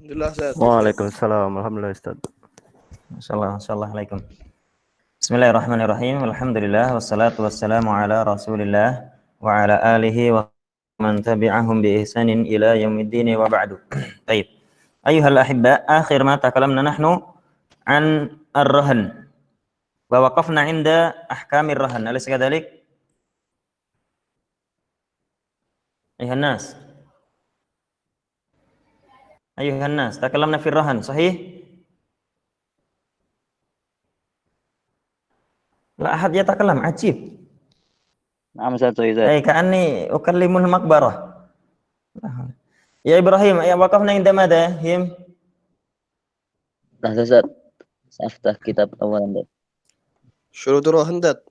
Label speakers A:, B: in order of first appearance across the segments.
A: Alhamdulillah sehat Ustaz.
B: Waalaikumsalam. Alhamdulillah Ustaz.
C: Assalamualaikum. Bismillahirrahmanirrahim. Alhamdulillah wassalatu wassalamu ala Rasulillah wa ala alihi wa man tabi'ahum bi ihsanin ila yaumiddin wa ba'du. Baik. Ayyuhal ahibba, akhir ma takalamna nahnu an ar-rahan. Wa waqafna 'inda ahkamir rahan. Alaysa kadzalik? Ayuhan nas. Ayuhan nas, takalamna fi ar-rahan, sahih? La ahad yatakalam, ajib.
D: نعم أستاذ زياد.
C: كأني أكلم المقبرة. يا إبراهيم وقفنا عند ماذا هم؟
D: لحظة أستاذ، سأفتح كتاب أولا.
A: شروط الرهن دات.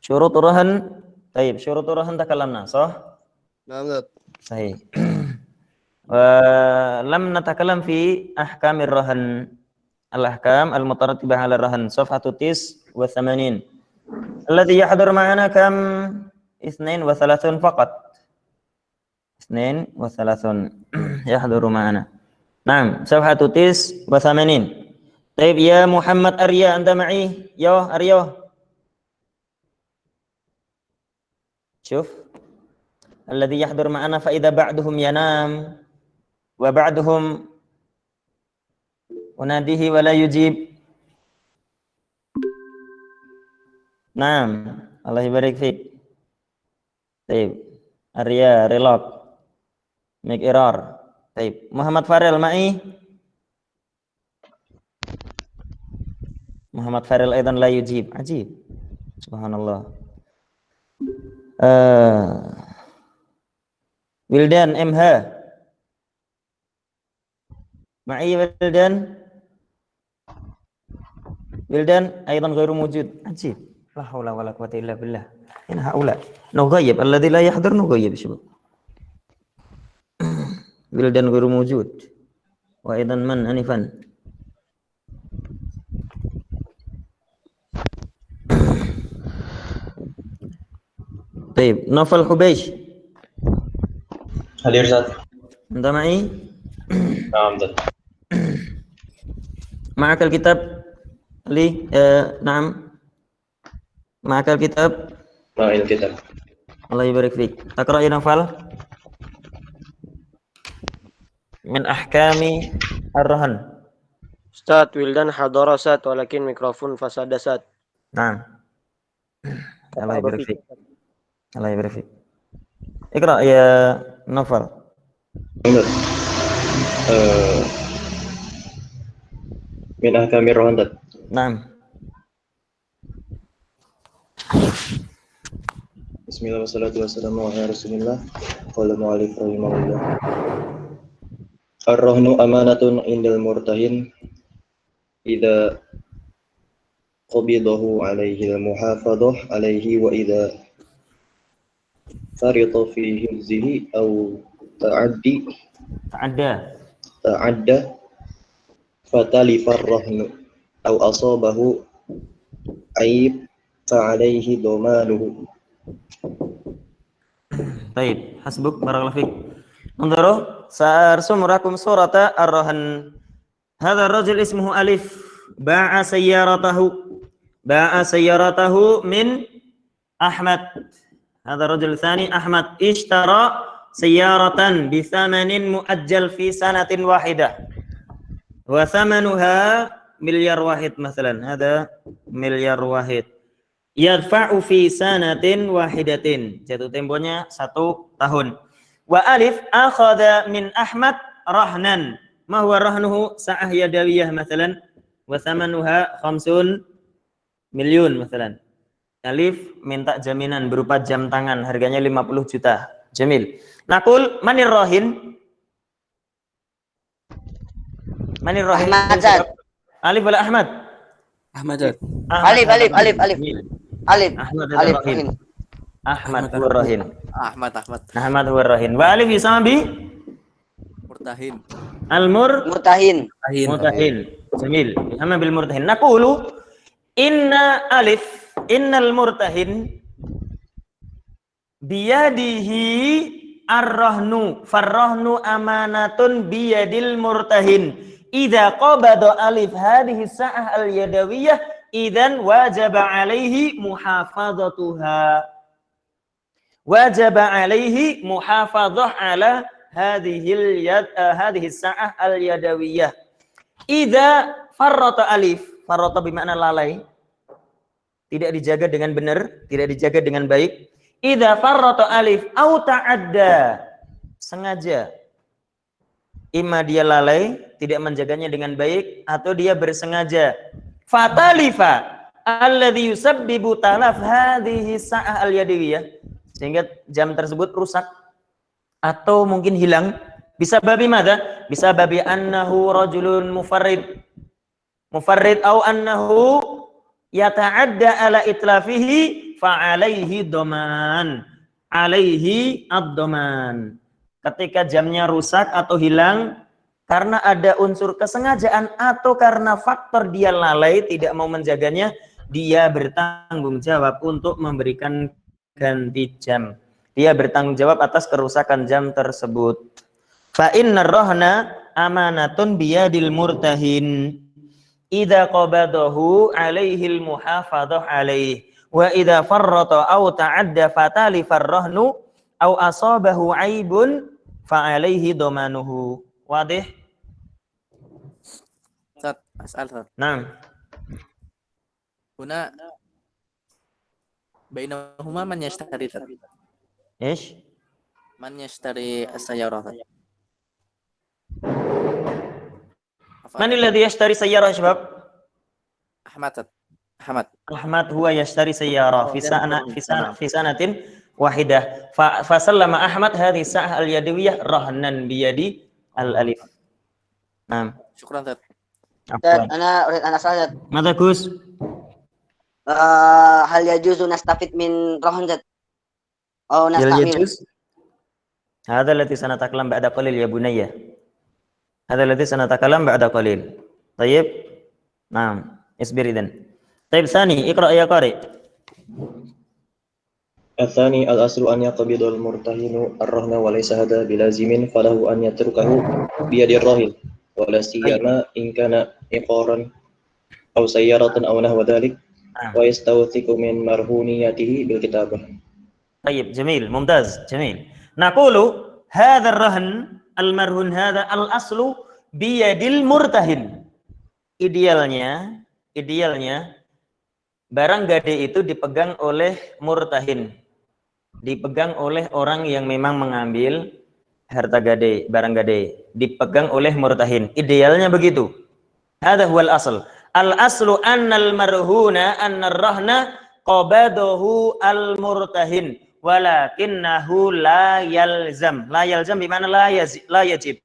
C: شروط الرهن. طيب شروط الرهن تكلمنا صح؟
A: نعم دات.
C: صحيح. لم نتكلم في أحكام الرهن. الأحكام المترتبة على الرهن صفحة 89. الذي يحضر معنا كم؟ 32 فقط. 32 يحضر معنا. نعم صفحة 89. طيب يا محمد أريا أنت معي؟ يو أريو شوف الذي يحضر معنا فإذا بعضهم ينام وبعضهم أناديه ولا يجيب. Naam, Allah barik fiik. Baik. Arya relok. Make error. Baik. Muhammad Farel ma'i? Muhammad Farel aidan la yujib. Ajib. Subhanallah. Wildan MH. Ma'i Wildan? Wildan aidan ghairu mujud. Ajib. La haula wala quwwata illa billah. In haula nughayyib alladhi la yahdhur nughayyib shubab. Wildan ghairu mawjud. Wa aidan man anifan. طيب نوفل حبيش
E: حاضر أستاذ.
C: أنت معي؟
E: نعم أستاذ.
C: معك الكتاب لي؟ نعم معك الكتاب؟
E: معي الكتاب.
C: الله يبارك فيك. تقرأ يا نوفل من أحكام الرهن.
F: Ustaz, Wildan hadara Ustaz, walakin mikrofon fasada Ustaz.
C: نعم الله يبارك فيك. الله يبارك فيك. اقرأ يا نوفل.
E: من أحكام الرهن.
C: نعم.
E: Bismillah wassalatu wassalamu ala rasulillah. Qala mu'alif rahimahullah. Ar-rahnu amanatun indal murtahin idza qabidahu alaihi al-muhafadhah alaihi wa idza farita fi hifzihi aw ta'adda fatalifa ar-rahnu aw asabahu aib fa'alaihi dhamanuhu.
C: طيب حسبك بارك الله فيك. انظروا سأرسم لكم صورة الرهن. هذا الرجل اسمه ألف باع سيارته من أحمد. هذا الرجل الثاني أحمد اشترى سيارة بثمن مؤجل في سنة واحدة وثمنها مليار واحد مثلا. هذا مليار واحد. Yadfa'u fi sanatin wahidatin. Jatuh temponya 1 tahun. Wa alif akhadha min Ahmad rahnan. Ma huwa rahnuhu sa'ah yadawiyah مثلا wa thamanuha 50 milyun مثلا. Alif minta jaminan berupa jam tangan harganya 50 juta. Jamil. Naqul manir rahin? Manir rahin? Alif wala Ahmad?
G: Ahmad.
D: Alif.
C: Ahmad Rahin. Ahmad huwa Rahin. Ahmad huwa Rahin. Wa alif yusama bi
G: Murtahin.
D: Mutahin.
C: Jamil. Yusama bil murtahin. Naqulu innal murtahin biyadihi ar-rahnu farrahnu amanatun biyadil murtahin idza qabada alif hadhihi sa'ah al-yadawiyah idzan wajaba alaihi muhafadzatuha wajaba alaihi muhafadzah ala hadhihi sa'ah al-yadawiyah idza farrata alif farrata bermakna lalai tidak dijaga dengan benar tidak dijaga dengan baik idza farrata alif au ta'adda sengaja imma dia lalai tidak menjaganya dengan baik atau dia bersengaja fatalifa alladhi yusabbibu talaf hadhihi sa'ah al-yadawiyah sehingga jam tersebut rusak atau mungkin hilang bisa babi madza bisa babi annahu rajulun mufarrid au annahu yata'adda ala itlafihi fa'alaihi doman alaihi ad-doman ketika jamnya rusak atau hilang karena ada unsur kesengajaan atau karena faktor dia lalai tidak mau menjaganya dia bertanggung jawab untuk memberikan ganti jam dia bertanggung jawab atas kerusakan jam tersebut fa innar rahna amanatun biyadil murtahin idza qabadahu alaihi al-muhafadzah alaihi wa idza farrata aw ta'adda fatalifar rahnu aw asabahu aibun fa alaihi dhamanuhu wadih
G: Ustaz, as'al Ustaz.
C: Naam
G: Huna bainahuma man yashtari Ustaz.
C: ish
G: Man yashtari as-sayyarah.
C: man alladhi yashtari sayyarah shabab
G: Ahmad Ustaz. Ahmad.
C: Ahmad huwa yashtari sayyarah fi sanatin wahidah fa sallama Ahmad hadhihi sa'ah al-yadawiyah rahnan biyadi al-alif. Naam.
G: Syukran Ustaz.
C: Afwan.
D: Ana salat.
C: Mada Gus?
D: Hal yajuzu nastafid min rahn zat? Oh,
C: Hal
D: nastamil.
C: yajuz? Hadha alladhi sanatakalam ba'da qalil ya bunayya. Hadha alladhi sanatakalam ba'da qalil. Tayyib? Naam. Isbir idzan. Tayyib tsani, iqra ya qari.
E: الثاني الأصل أن يقبض المرتهن الرهن وليس هذا بلازم فله أن يتركه بيد الراهن ولا سيما إن كان عقارا أو سيارة أو نحو ذلك ويستوثق من مرهونيته بالكتابة.
C: طيب جميل ممتاز جميل. نقول هذا الرهن المرهون هذا الأصل بيد المرتهن. Idealnya barang gade itu dipegang oleh murtahin. Dipegang oleh orang yang memang mengambil harta gade, barang gade, dipegang oleh murtahin. Idealnya begitu. Hadza huwal asl. Al aslu annal marhuna annar rahna qabadahu al murtahin walakinnahu la yalzam. La yalzam bimana la yajib.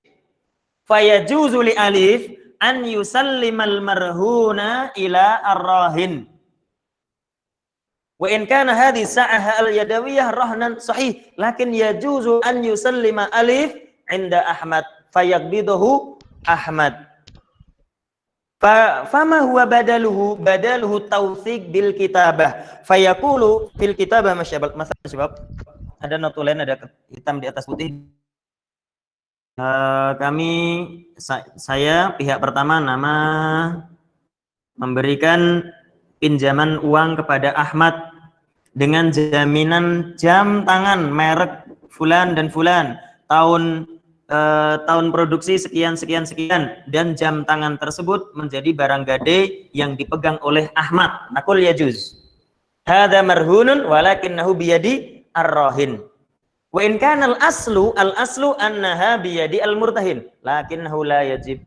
C: Fayajuzu li alif an yusallimal marhuna ila ar-rahin. Wa in kana hadhihi sa'ah al-yadawiyah rahnan sahih, lakin yajuzu an yusallima alif 'inda Ahmad fayaqbiduhu Ahmad. Fama huwa badaluhu tawthiq bil kitabah fayaqulu fil kitabah masyabab sebab ada notulen ada hitam di atas putih. Saya pihak pertama nama memberikan pinjaman uang kepada Ahmad dengan jaminan jam tangan merek fulan dan fulan, tahun produksi sekian dan jam tangan tersebut menjadi barang gade yang dipegang oleh Ahmad. Naqul yajuz. Hadza marhunun walakinnahu biyadi ar-rahin. Wa in kana al-aslu annaha biyadi al-murtahin lakinnahu la yajib.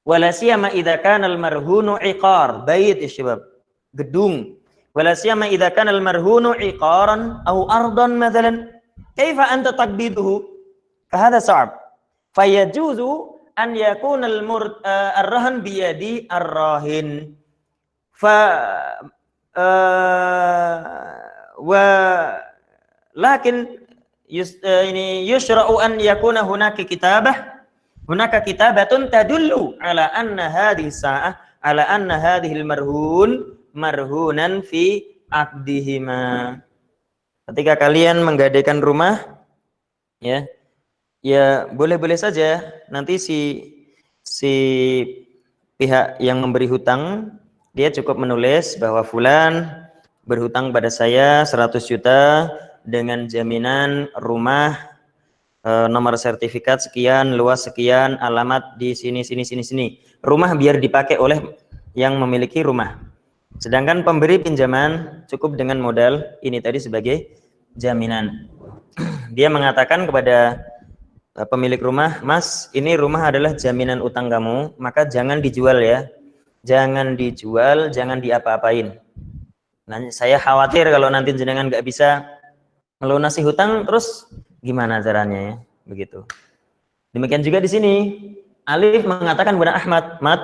C: Wala siyama idza kana al-marhunu iqar, bait ya syabab, gedung. Wala siyama idza kana al-marhunu iqaran aw ardan mathalan, kaifa anta taqbiduhu? Fahadha sa'ab. Fayajuzu an yakuna ar-rahn biyadi ar-rahin. Lakin yushra'u an yakuna hunaka kitabah. Hunaka kitabatun tadullu ala anna hadhihi sa'ah ala anna hadhihi al-marhun marhunan fi aqdihima. Ketika kalian menggadaikan rumah, Ya. Ya, boleh-boleh saja nanti si pihak yang memberi hutang dia cukup menulis bahwa fulan berhutang pada saya 100 juta dengan jaminan rumah, nomor sertifikat sekian, luas sekian, alamat di sini sini sini sini. Rumah biar dipakai oleh yang memiliki rumah. Sedangkan pemberi pinjaman cukup dengan modal ini tadi sebagai jaminan. Dia mengatakan kepada pemilik rumah, "Mas, ini rumah adalah jaminan utang kamu, maka jangan dijual ya. Jangan dijual, jangan diapa-apain. Nah, saya khawatir kalau nanti jenengan nggak bisa melunasi hutang, terus gimana caranya ya?" Begitu. Demikian juga di sini, Alif mengatakan kepada Ahmad, "Mat,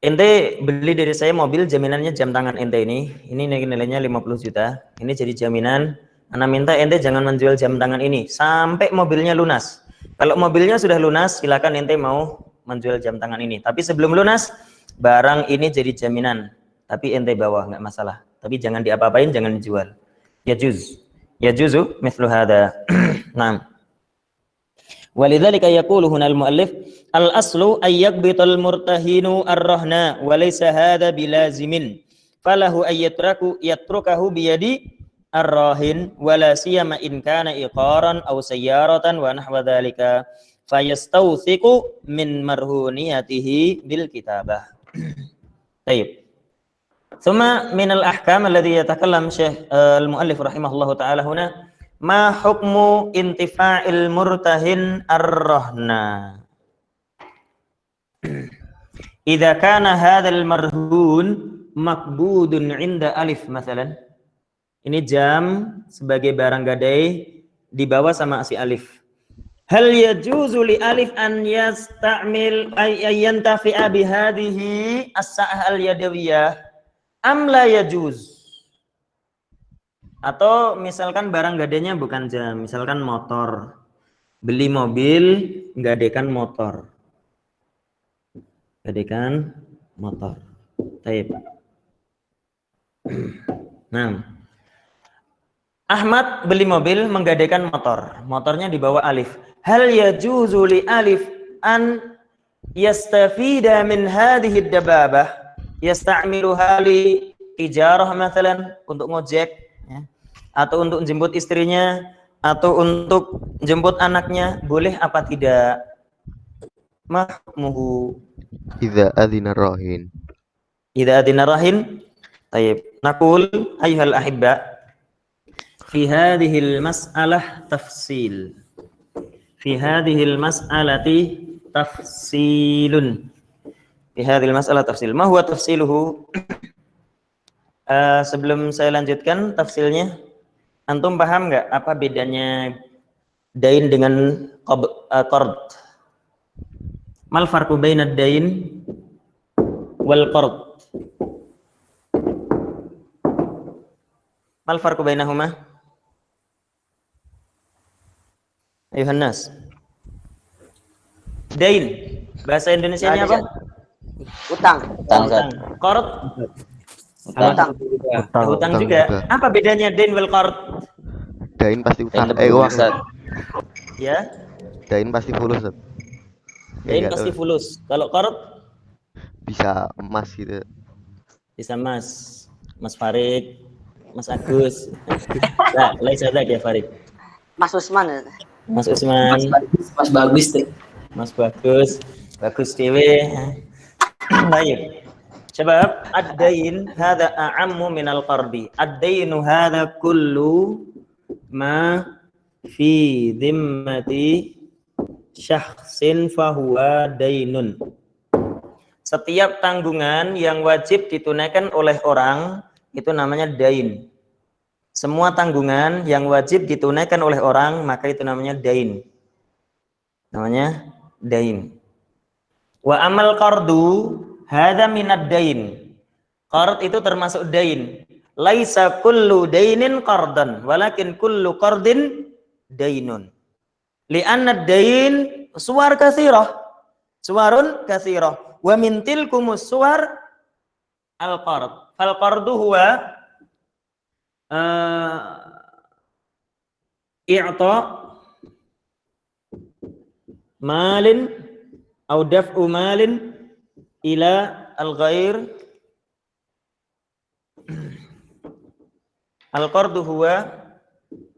C: ente beli dari saya mobil, jaminannya jam tangan ente ini nilainya 50 juta. Ini jadi jaminan. Ana minta ente jangan menjual jam tangan ini sampai mobilnya lunas. Kalau mobilnya sudah lunas, silakan ente mau menjual jam tangan ini. Tapi sebelum lunas, barang ini jadi jaminan. Tapi ente bawa, nggak masalah. Tapi jangan diapa-apain, jangan dijual. Ya juzu, mithlu hadha." Nah. Walidzalika yaqulu hunal muallif al-aslu ay yaqbital murtahinu ar-rahna wa laysa hadha bilazimin. Falahu ay yatrukahu biyadi ar-rahin wala siyama in kana iqaran aw sayyaratan wa nahwa dhalika fayastawthiqu min marhuniyatihi bil kitabah. Baik. Thumma min al-ahkam alladhi yatakallam Syekh al-muallif rahimahullahu ta'ala huna ma hukmu intifa'il murtahin ar-rahna. Idza kana hadzal marhun maqbudun 'inda alif masalan. Ini jam sebagai barang gadai dibawa sama si Alif. Hal yajuzu li Alif an yasta'mil ay yantafi'a bi hadhihi as-sa'ah al-yadawiyah am la yajuz? Atau misalkan barang gadainya bukan jam, misalkan motor. Beli mobil, gadaikan motor. Gadaikan motor. Baik. Nah, Ahmad beli mobil, menggadaikan motor. Motornya dibawa Alif. Hal yajuzu li Alif an yastafida min hadhihi ad-dababah yasta'miluha li tijarah masalan, untuk ngojek ya, atau untuk jemput istrinya atau untuk jemput anaknya, boleh apa tidak? Mahmuhu
B: Idza adzina rahin.
C: idza adina rahin. Tayyib. Naqul ayyuhal ahibba fi hadhil mas'alah tafsil. Fi hadhil mas'alati tafsilun. Fi hadhil mas'alah tafsil. Ma huwa tafsiluhu? Sebelum saya lanjutkan tafsilnya, antum paham nggak apa bedanya dain dengan qard? Mal farqu baina ad-dain wal qard? Mal farqu bainahuma? Ayuhan nas. Dain, bahasa Indonesianya apa?
D: Utang.
C: Utang. Qard?
D: Utang.
C: Hutang juga. Apa bedanya dain wal qard?
B: Dain pasti utang. Uang.
C: Ya,
B: Dain pasti fulus.
C: dain pasti fulus. Kalau qard
B: Bisa emas gitu.
C: bisa Mas Farid, Mas Agus. Nah, lain saja ya Farid.
D: Mas Usman.
C: Mas Usman,
H: Mas bagus tuh.
C: Mas Bagus dewe. Baik. Sebab ad-dain hadza a'ammu min al-qardi. Ad-dainu hadza kullu ma fi dhimmati syakhsin fahuwa dainun. Setiap tanggungan yang wajib ditunaikan oleh orang itu namanya dain. Semua tanggungan yang wajib ditunaikan oleh orang maka itu namanya dain. Namanya dain. Wa amal qardu hadza minad dain. Qard itu termasuk dain. Laisa kullu dainin qardan, walakin kullu qardin dainun. Li'anna ad-dain suwar katsirah. Suwarun katsirah. Wa min tilkumus suwar al-qard. Fal qardu huwa i'ta malin atau daf'u malin ila al-ghair. Al-qardu huwa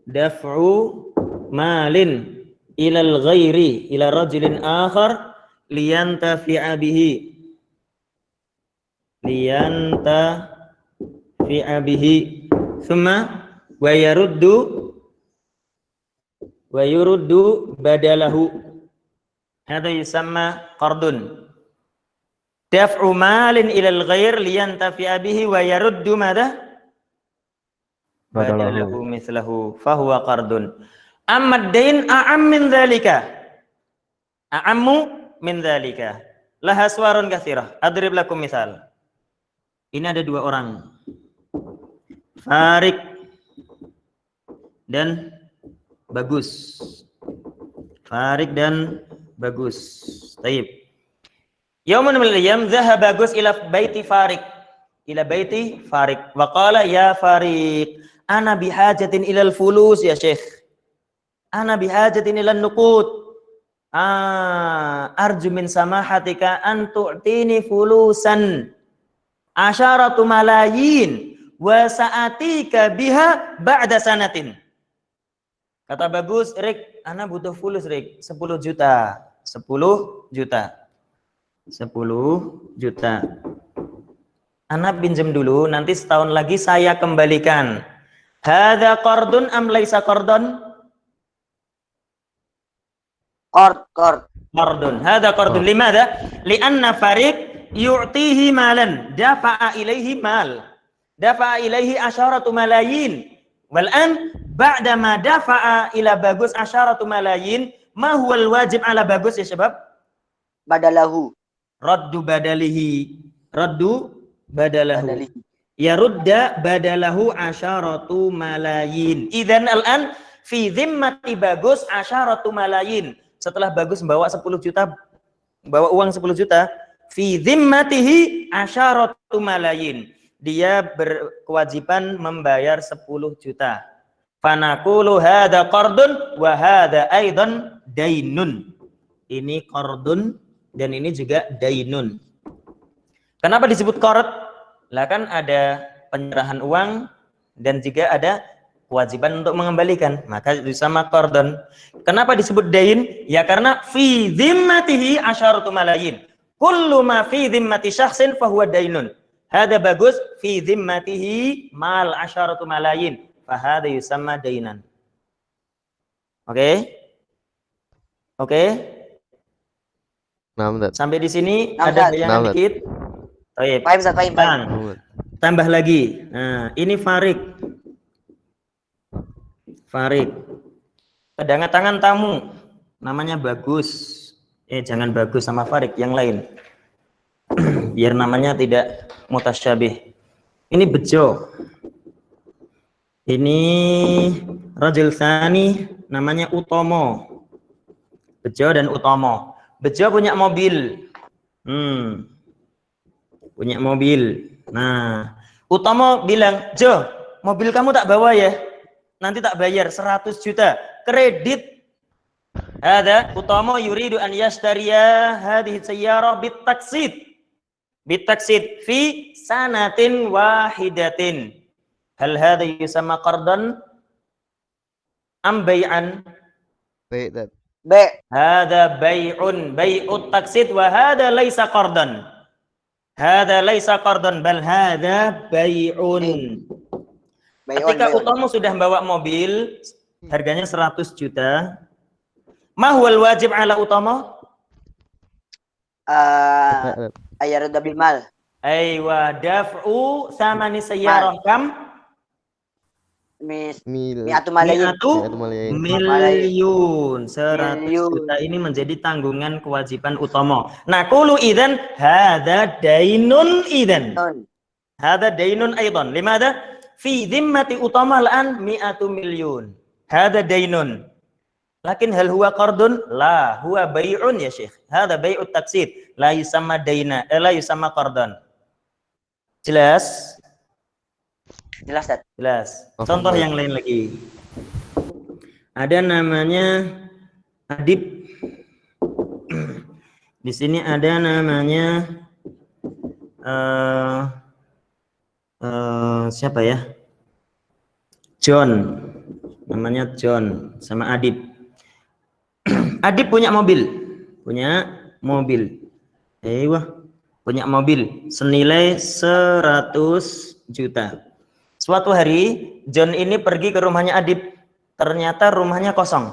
C: daf'u malin ila al-ghairi ila rajulin akhar liyantafi'a bihi. Liyantafi'a bihi. Thumma wa yuruddu badalahu. Hada yusamma qardun. Daf'u malin ilal ghair liyantafi'a bihi wa yaruddu madha? Badalahu mislahu fahuwa qardun. Amma ad-dain a'am min dhalika. A'ammu min dhalika. Laha aswarun katsirah. Adrib lakum misal. Ini ada dua orang. Farik dan Bagus. Farik dan Bagus. Taib. Yaumun min al-ayyam dhahaba Bagus ila baiti Farik. Ila baiti Farik. Wa qala ya Farik, ana bihajatin ila al-fulus ya Syekh. Ana bihajatin ila an-nuqud. Arju min samahatika an tu'tini fulusan 10 malayin wa sa'atika biha ba'da sanatin. Kata Bagus, Rik, ana butuh fulus, Rik, 10 juta. 10 juta. 10 juta. Ana pinjam dulu, nanti setahun lagi saya kembalikan. Hadza qardun am laisa qardun? Qardun. Hadza qardun. Limadha? Li'anna Farik yu'tihi malan. Dafa'a ilaihi mal. Dafa'a ilaihi 10 malayin. Wal'an ba'dama dafa'a ila Bagus 10 malayin, ma huwal wajib ala Bagus ya syabab?
D: Badalahu.
C: Raddu badalahu. Ya rudda badalahu 10 malayin. Idzan al'an fi dhimmati Bagus 10 malayin. Setelah Bagus membawa 10 juta, bawa uang 10 juta, fi dhimmatihi 10 malayin. Dia berkewajiban membayar 10 juta. Fanaqulu hadza qardun wa hadza aidan dainun. Ini qardun dan ini juga dainun. Kenapa disebut qard? Lah kan ada penyerahan uang dan juga ada kewajiban untuk mengembalikan. Maka disama qardun. Kenapa disebut dain? Ya karena fi dhimmatihi 10 malayin. Kullu ma fi dhimmati syakhsin fahuwa dainun. Hada Bagus fi dhimmatihi mal 10 malayin. Fahada yusamma dainan. Oke? Sampai di sini ada bayangan dikit. Baik. Tambah lagi. Nah, ini Farik. Kedatangan tamu namanya Bagus. Jangan Bagus sama Farik, yang lain. Biar namanya tidak mutasyabih. Ini Bejo. Ini Rajul Tsani namanya Utomo. Bejo dan Utomo. Bejo punya mobil. Punya mobil. Nah, Utomo bilang, "Jo, mobil kamu tak bawa ya? Nanti tak bayar 100 juta. Kredit." Ada Utomo yuridu an yashtariya hadhihi sayyarah bitaksid fi sanatin wahidatin. Hal hadha yusamma qardan am bay'an? Hadha bai'ut taksid wa hadha laysa qardan. Hadha laysa qardan bal hadha bai'un. Ketika Utomo sudah bawa mobil harganya 100 juta. Ma huwal wajib ala Utomo?
D: Ayarudda bil mal.
C: Aywa daf'u thamani sayyarah kam?
D: Mi'atu malayin.
C: Milyun. 100 juta ini menjadi tanggungan kewajiban Utomo. Nah, qulu idzan hadza dainun idzan. Hadza dainun aidan. Limadha? Fi dhimmati Utomo al'an 100 milyun. Hadza dainun. Lakin hal huwa qardun? La, huwa bai'un ya Syekh. Hadza bai'ut taksid. La yusamma daina, la yusamma qardan. Jelas?
D: Jelas, Dad.
C: Jelas. Contoh yang lain lagi. Ada namanya Adib. Di sini ada namanya siapa ya? John. Namanya John sama Adib. Adib punya mobil. Punya mobil senilai 100 juta. Suatu hari John ini pergi ke rumahnya Adib. Ternyata rumahnya kosong.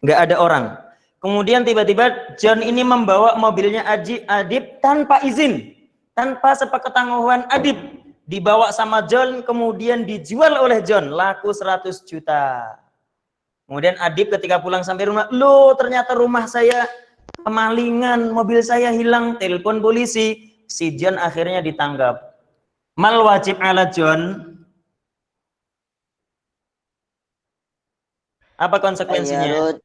C: Nggak ada orang. Kemudian tiba-tiba John ini membawa mobilnya Adib tanpa izin. Tanpa sepengetahuan Adib. Dibawa sama John, kemudian dijual oleh John. Laku 100 juta. Kemudian Adib ketika pulang sampai rumah, loh ternyata rumah saya kemalingan, mobil saya hilang, telepon polisi. Si John akhirnya ditangkap. Mal wajib ala John? Apa konsekuensinya?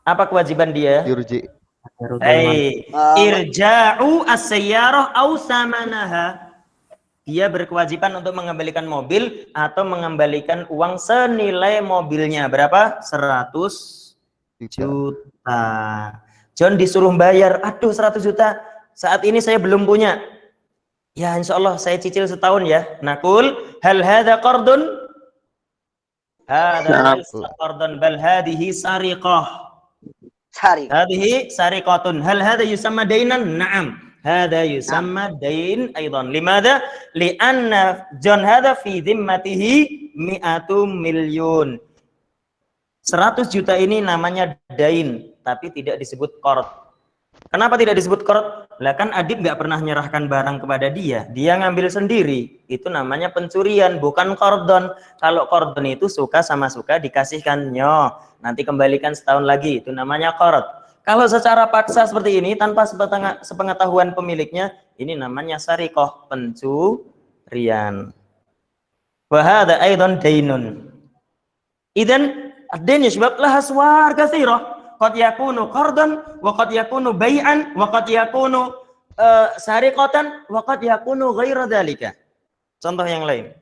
C: Apa kewajiban dia?
B: Yurji.
C: Irja'u as-sayyarah aw samanaha. Dia berkewajiban untuk mengembalikan mobil atau mengembalikan uang senilai mobilnya. Berapa? 100 juta. John disuruh bayar. Aduh 100 juta. Saat ini saya belum punya. Ya insya Allah saya cicil setahun ya. Nakul. Hal hadha qardun? Hadha qardun bal hadihi sariqah. Hadihi sariqatun. Hal hadha yusamma dainan? Na'am. Hada yusamma dain aidan. Limadha? Lianna John hada fi dhimmatihi 100 milyun. 100 juta ini namanya dain, tapi tidak disebut qard. Kenapa tidak disebut qard? Lah kan Adib nggak pernah menyerahkan barang kepada dia. Dia ngambil sendiri. Itu namanya pencurian, bukan qardon. Kalau qardon itu suka sama suka dikasihkan. Nyo, nanti kembalikan setahun lagi. Itu namanya qard. Kalau secara paksa seperti ini tanpa sepengetahuan pemiliknya, ini namanya sariqah, pencurian. Wa hadza aidan dainun. Idzan ad-dain ya syabab laha aswar katsirah. Qad yakunu qardan wa qad yakunu bai'an wa qad yakunu sariqatan wa qad yakunu ghaira dzalika. Contoh yang lain.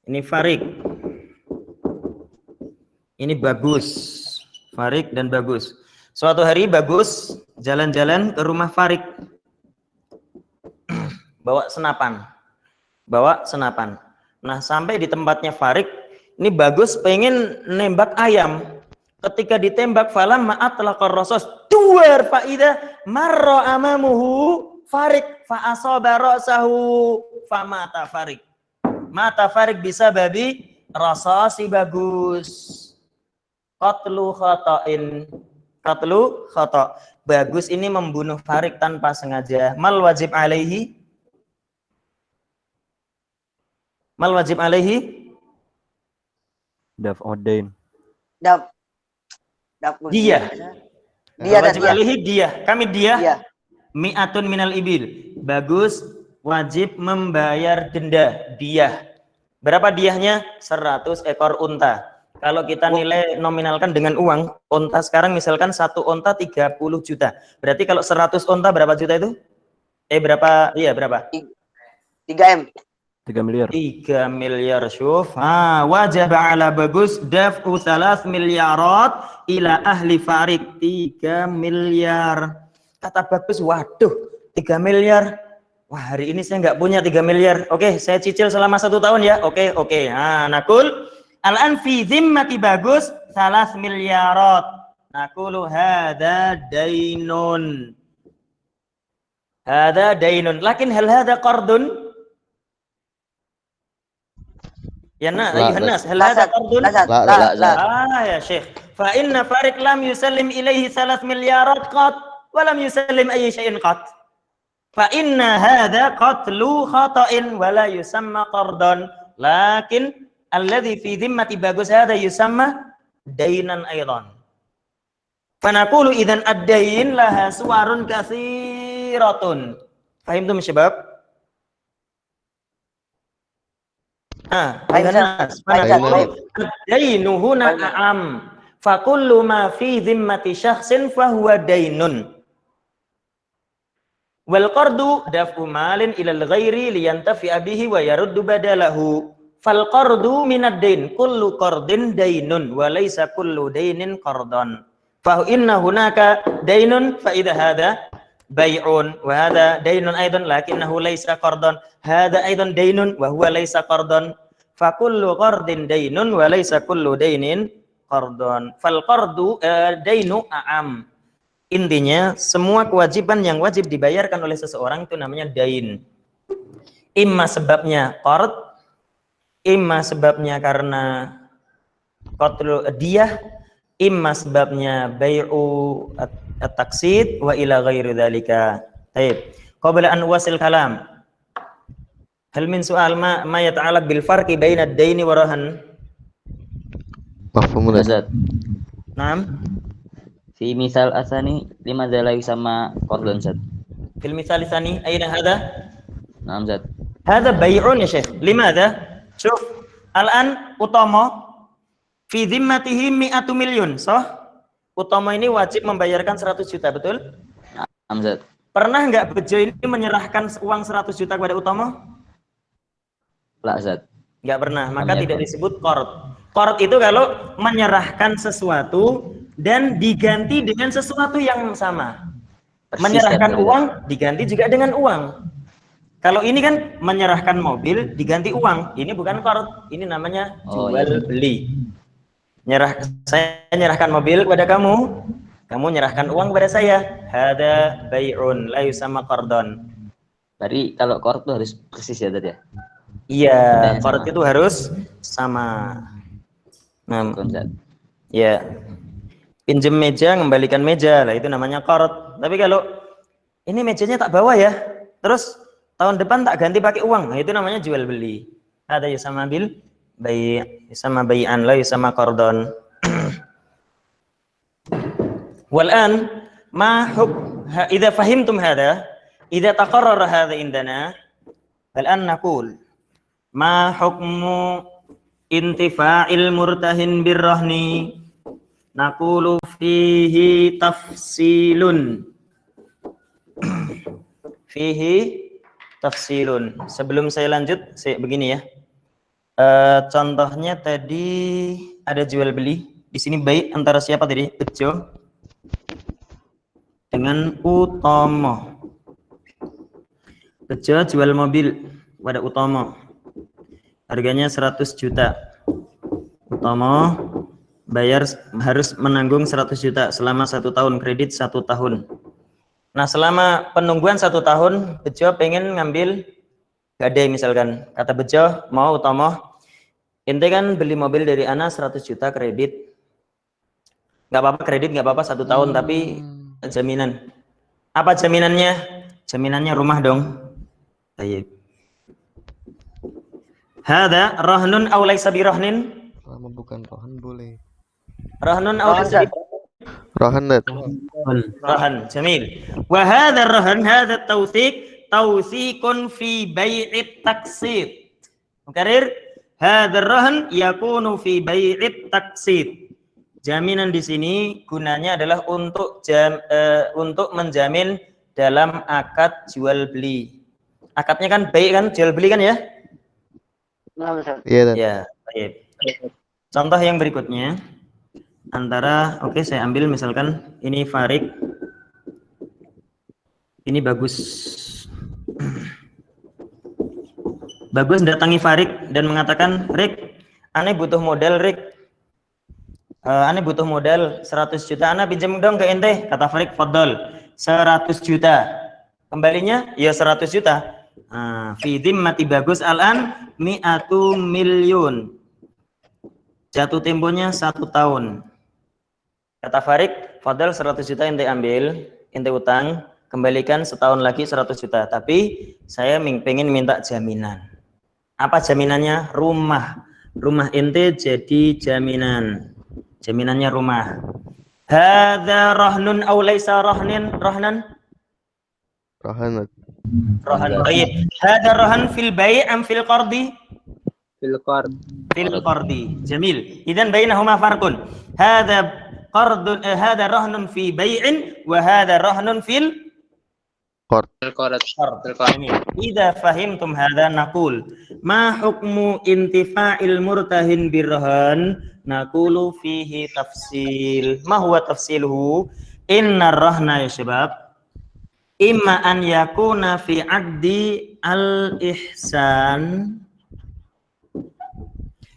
C: Ini farik. Ini bagus, Farik dan bagus. Suatu hari bagus jalan-jalan ke rumah Farik, bawa senapan. Nah sampai di tempatnya Farik, ini bagus pengen nembak ayam. Ketika ditembak falam ma'atlaqar rasos duar faida marra amamuhu Farik fa asaba ra'sahu famata Farik. Mata Farik bisa babi rasasi bagus. Qatlu khata. Bagus ini membunuh Farik tanpa sengaja. Mal wajib alaihi?
H: Daf'udain.
C: Dia. Wajib alaihi dia. Kami dia. Mi'atun minal ibil. Bagus wajib membayar denda dia. Berapa diahnya? 100 ekor unta. Kalau kita nilai nominalkan dengan uang, unta sekarang misalkan 1 unta 30 juta. Berarti kalau 100 unta berapa juta itu? Berapa? Iya, berapa?
D: 3M.
H: 3 miliar.
C: 3 miliar, syuf. Wajib ala bagus daf'u 3 miliarat ila ahli Farik. 3 miliar. Kata bagus, waduh, 3 miliar. Wah, hari ini saya nggak punya 3 miliar. Oke, saya cicil selama 1 tahun ya. Oke. Nakul. Al-an fi zimmati bagus 3 miliarat. Naqulu hadza dainun. Lakin hal hadza qardun? Ya ayuhan nas, hal hadza qardun?
B: La.
C: Ya Syekh. Fa inna Farik lam yusallim ilaihi 3 miliarat qat wa lam yusallim ayyi syai'in qat. Fa inna hadza qatlu khata'in wa la yusamma qardan. Lakin alladhi fi dhimmati bagus hadha yusamma dainan aidan. Fanaqulu idzan ad-dain laha suwarun katsiratun. Fahimtum syabab? Ad-dainu huna a'am. Fa kullu ma fi dhimmati syakhsin fa huwa dainun. Wal qardu daf'u malin ilal ghairi liyantafi'a bihi wa yaruddu badalahu. Fal qardu minad dain kullu qardin dainun wa laysa kullu dainin qardon. Fa inna hunaka dainun fa idza hadha bai'un wa hadha dainun aidan lakinnahu laysa qardan. Hadha aidan dainun wa huwa laysa qardan. Fa kullu qardin dainun wa laysa kullu dainin qardun. Fal qardu dainu a'am. Intinya semua kewajiban yang wajib dibayarkan oleh seseorang itu namanya dain. Imma sebabnya qard, imma sebabnya karena qatlu diyah, imma sebabnya bai'u at-taqsid wa ila ghairi dzalika. Baik. Qabla an uwasil kalam. Hal min soal ma yata'allaq bil farqi baina ad-daini wa rahan?
A: Mafhumun
B: Ustaz.
C: Naam.
B: Fi misal asani lima zalai sama qardun Ustaz.
C: Fil misal tsani aina hada?
B: Naam Ustaz.
C: Hada bai'un ya Syekh. Limadha? Syuf. Al-an utama fi dhimmatihi 100 milyun. So, utama ini wajib membayarkan 100 juta, betul?
B: Naam Ustaz.
C: Pernah nggak Bejo ini menyerahkan uang 100 juta kepada Utama?
B: La Ustaz.
C: Nggak pernah, maka tidak disebut qard. Qard itu kalau menyerahkan sesuatu dan diganti dengan sesuatu yang sama.
B: Persis
C: Menyerahkan
B: kan,
C: uang diganti juga dengan uang. Kalau ini kan menyerahkan mobil diganti uang. Ini bukan qard, ini namanya jual beli. Saya nyerahkan mobil kepada kamu, kamu nyerahkan uang kepada saya. Hada bai'un la yusamma qardon.
B: Berarti kalau qard itu harus persis ya tadi ya.
C: Iya,
B: Yang
C: qard
B: sama.
C: itu harus sama. Nah,
B: Ustaz.
C: ya. Pinjem meja, ngembalikan meja. Lah itu namanya qard. Tapi kalau ini mejanya tak bawa ya. Terus tahun depan tak ganti pakai uang. Nah, itu namanya jual beli. Ada yusamma bil bai', yusamma bai'an la yusamma qardon. Wal'an ma idza fahimtum hada, idza taqarrara hada indana, wal'an naqul ma hukmu intifa'il murtahin birrahni, naqulu fihi tafsilun. Fihi tafsilun. Sebelum saya lanjut, saya begini ya. Contohnya tadi ada jual beli. Di sini baik antara siapa tadi? Bejo dengan Utama. Bejo jual mobil pada Utama. Harganya 100 juta. Utama harus menanggung 100 juta selama 1 tahun, kredit 1 tahun. Nah, selama penungguan 1 tahun, Bejo pengen ngambil gade misalkan. Kata Bejo, mau Utama, ente kan beli mobil dari ana 100 juta kredit. Nggak apa-apa kredit, nggak apa-apa 1 tahun, tapi jaminan. Apa jaminannya? Jaminannya rumah dong. Baik. Hada rahnun aw laysa bi rahnin?
A: Selama bukan rohan boleh.
C: Rahnun aw laysa bi
A: Rohan.
C: rahan. Jamil. Wa hadha rahan, hadha tawthiqun fi bai'it taqsid. Mukarrir, hadha rahan yakunu fi bai'it taqsid. Jaminan di sini gunanya adalah untuk menjamin dalam akad jual beli. Akadnya kan baik kan, jual beli kan ya?
A: Iya.
C: Ya, baik. Contoh yang berikutnya antara, oke, saya ambil misalkan ini Farid. Ini bagus. Bagus datangi Farid dan mengatakan, "Rik, aneh butuh modal, Rik. Aneh butuh modal 100 juta, ana pinjam dong ke ente." Kata Farid, "Fadol, 100 juta." Kembalinya ya 100 juta. Fi dhimmati bagus al-an 100 milyun. Jatuh temponya 1 tahun. Kata Farid, "Fadol 100 juta ente ambil, ente utang, kembalikan setahun lagi 100 juta. Tapi saya pengen minta jaminan." Apa jaminannya? Rumah. Rumah ente jadi jaminan. Jaminannya rumah. Hadza rahnun aw laysa rahnan?
A: Rohan.
C: Rahan. Baik. Hadza rahan fil bai' am fil qardi?
F: Fil qard.
C: Fil qardi. Jamil. Idzan bainahuma farqun. Hadza rahnun fi bai'in wa hadza rahnun fil
A: Qard.
C: Idza fahimtum hadza naqul ma hukmu intifa'il murtahin birrahan naqulu fihi tafsil. Ma huwa tafsiluhu? Inna rahna ya syabab imma an yakuna fi 'aqdi al-ihsan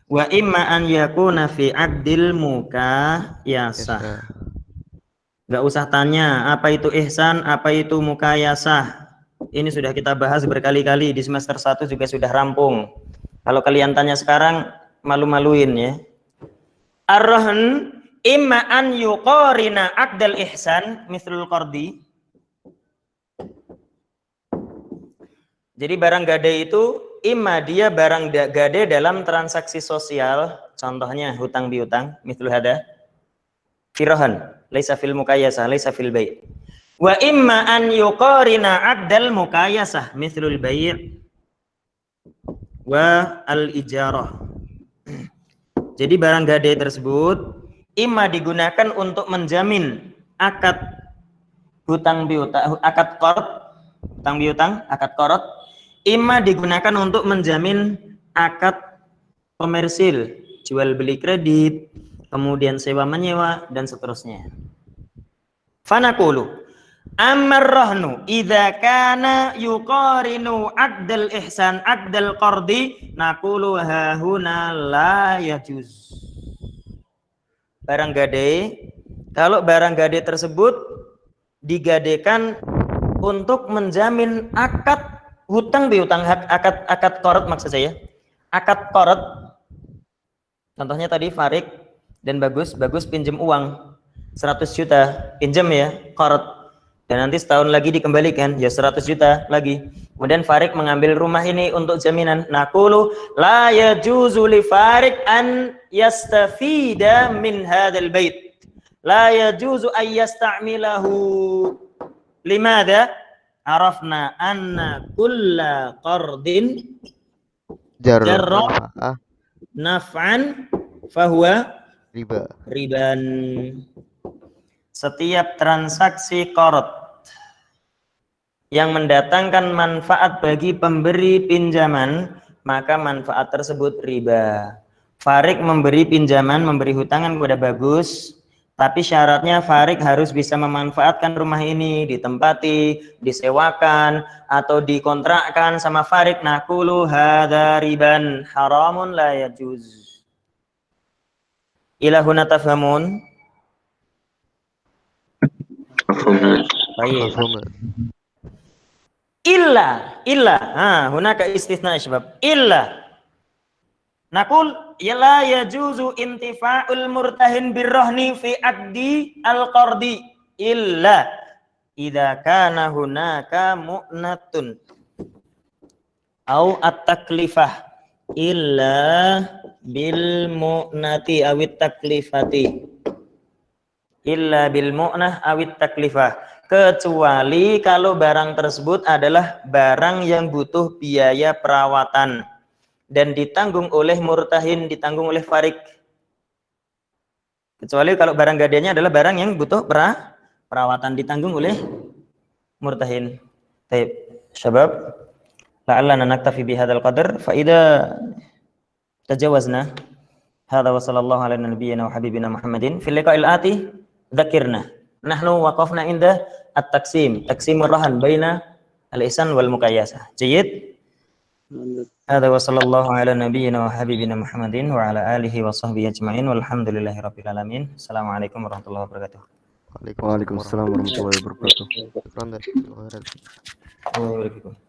C: wa imma an yakuna fi 'aqdil mukayasah. Nggak usah tanya apa itu ihsan, apa itu mukayasah. Ini sudah kita bahas berkali-kali di semester 1 juga sudah rampung. Kalau kalian tanya sekarang malu-maluin ya. Ar-rahn imma an yuqarina aqdal ihsan mithlul qardi. Jadi barang gade itu imma dia barang gade dalam transaksi sosial, contohnya hutang piutang, mithlul hada. Firahan, laisa fil mukayasah, laisa fil bai'. Wa imma an yuqarina aqdal mukayasah mithlul bai' wa al-ijarah. Jadi barang gade tersebut imma digunakan untuk menjamin akad hutang piutang, akad qard, hutang piutang, akad qard, imma digunakan untuk menjamin akad komersil, jual beli kredit, kemudian sewa menyewa dan seterusnya. Fanaqulu ammar rahnu idza kana yuqarinu aqdal ihsan aqdal qardi naqulu ha huna la yajuz. Barang gade, kalau barang gade tersebut digadekan untuk menjamin akad hutang piutang, akad qard maksud saya. Akad qard contohnya tadi Farik dan Bagus pinjam uang 100 juta, pinjam ya, qard. Dan nanti setahun lagi dikembalikan, ya 100 juta lagi. Kemudian Farik mengambil rumah ini untuk jaminan. Naqulu la yajuzu li Farik an yastafida min hadzal bait. La yajuzu ay yasta'milahu. Limadha? Arafna anna kulla qardin jarra naf'an fahuwa riban. Setiap transaksi qard yang mendatangkan manfaat bagi pemberi pinjaman, maka manfaat tersebut riba. Farik memberi pinjaman, memberi hutangan kepada Bagus, tapi syaratnya Farik harus bisa memanfaatkan rumah ini, ditempati, disewakan, atau dikontrakkan sama Farik. Naqulu hadza riban haramun la yajuz. Ila huna tafhamun? Baik. Illa. Hunaka istitsna syabab. Illa. Naqul ya la yajuzu intifa'ul murtahin birrahni fi aqdi al-qardi illa idza kana hunaka mu'natun au at-taklifah illa bil mu'nati awit taklifati, illa bil mu'nah awit taklifah, kecuali kalau barang tersebut adalah barang yang butuh biaya perawatan dan ditanggung oleh murtahin, ditanggung oleh Farik. Kecuali kalau barang gadenya adalah barang yang butuh perawatan, ditanggung oleh murtahin. Baik, syabab, la'allana naktafi bihadzal qadar fa idza tajawazna hadza wa sallallahu ala nabiyyina wa habibina Muhammadin fil liqa'il ati dzakirna nahnu waqafna inda at-taqsimur rahan baina al-ihsan wal muqayyasah. Jayyid. Hadza wa sallallahu ala nabiyyina wa habibina Muhammadin wa ala alihi wa sahbihi ajma'in walhamdulillahi rabbil alamin. Assalamualaikum warahmatullahi wabarakatuh.
A: Waalaikumsalam warahmatullahi wabarakatuh.